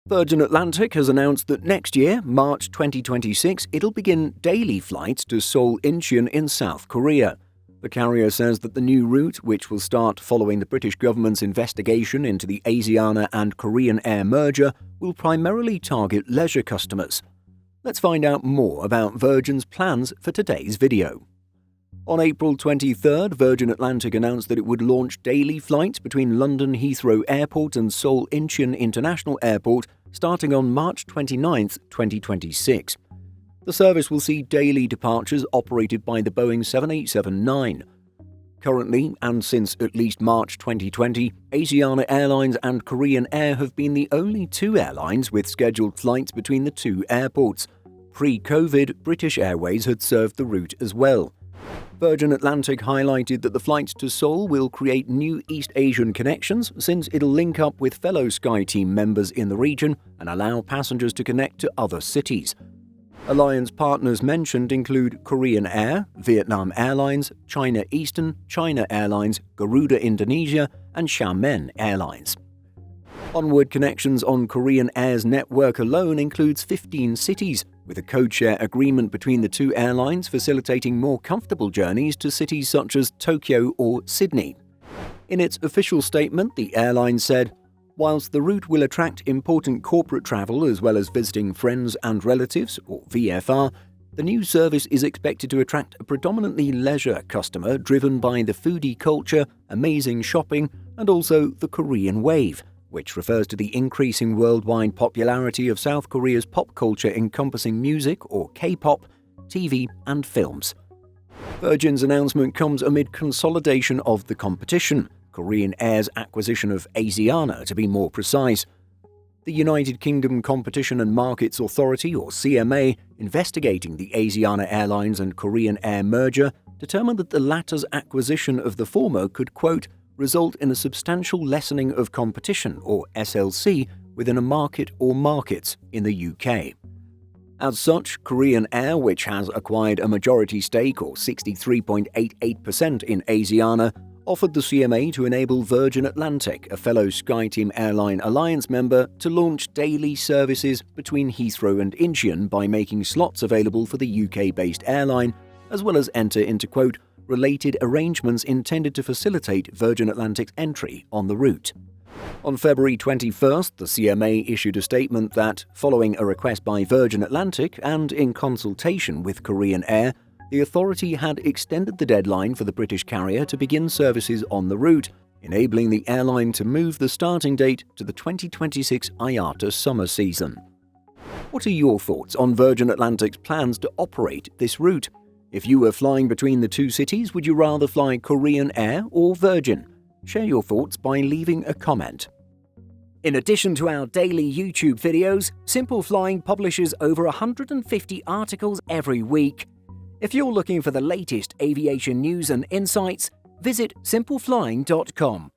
Virgin Atlantic has announced that next year, March 2026, it'll begin daily flights to Seoul, Incheon in South Korea. The carrier says that the new route, which will start following the British government's investigation into the Asiana and Korean Air merger, will primarily target leisure customers. Let's find out more about Virgin's plans for today's video. On April 23rd, Virgin Atlantic announced that it would launch daily flights between London Heathrow Airport and Seoul Incheon International Airport starting on March 29, 2026. The service will see daily departures operated by the Boeing 787-9. Currently, and since at least March 2020, Asiana Airlines and Korean Air have been the only two airlines with scheduled flights between the two airports. Pre-COVID, British Airways had served the route as well. Virgin Atlantic highlighted that the flights to Seoul will create new East Asian connections since it'll link up with fellow SkyTeam members in the region and allow passengers to connect to other cities. Alliance partners mentioned include Korean Air, Vietnam Airlines, China Eastern, China Airlines, Garuda Indonesia, and Xiamen Airlines. Onward connections on Korean Air's network alone includes 15 cities, with a codeshare agreement between the two airlines facilitating more comfortable journeys to cities such as Tokyo or Sydney. In its official statement, the airline said, "Whilst the route will attract important corporate travel as well as visiting friends and relatives, or VFR, the new service is expected to attract a predominantly leisure customer driven by the foodie culture, amazing shopping, and also the Korean wave, which refers to the increasing worldwide popularity of South Korea's pop culture encompassing music or K-pop, TV and films." Virgin's announcement comes amid consolidation of the competition, Korean Air's acquisition of Asiana to be more precise. The United Kingdom Competition and Markets Authority, or CMA, investigating the Asiana Airlines and Korean Air merger, determined that the latter's acquisition of the former could, quote, result in a substantial lessening of competition, or SLC, within a market or markets in the UK. As such, Korean Air, which has acquired a majority stake, or 63.88% in Asiana, offered the CMA to enable Virgin Atlantic, a fellow SkyTeam Airline Alliance member, to launch daily services between Heathrow and Incheon by making slots available for the UK-based airline, as well as enter into, quote, related arrangements intended to facilitate Virgin Atlantic's entry on the route. On February 21st, the CMA issued a statement that, following a request by Virgin Atlantic and in consultation with Korean Air, the authority had extended the deadline for the British carrier to begin services on the route, enabling the airline to move the starting date to the 2026 IATA summer season. What are your thoughts on Virgin Atlantic's plans to operate this route? If you were flying between the two cities, would you rather fly Korean Air or Virgin? Share your thoughts by leaving a comment. In addition to our daily YouTube videos, Simple Flying publishes over 150 articles every week. If you're looking for the latest aviation news and insights, visit simpleflying.com.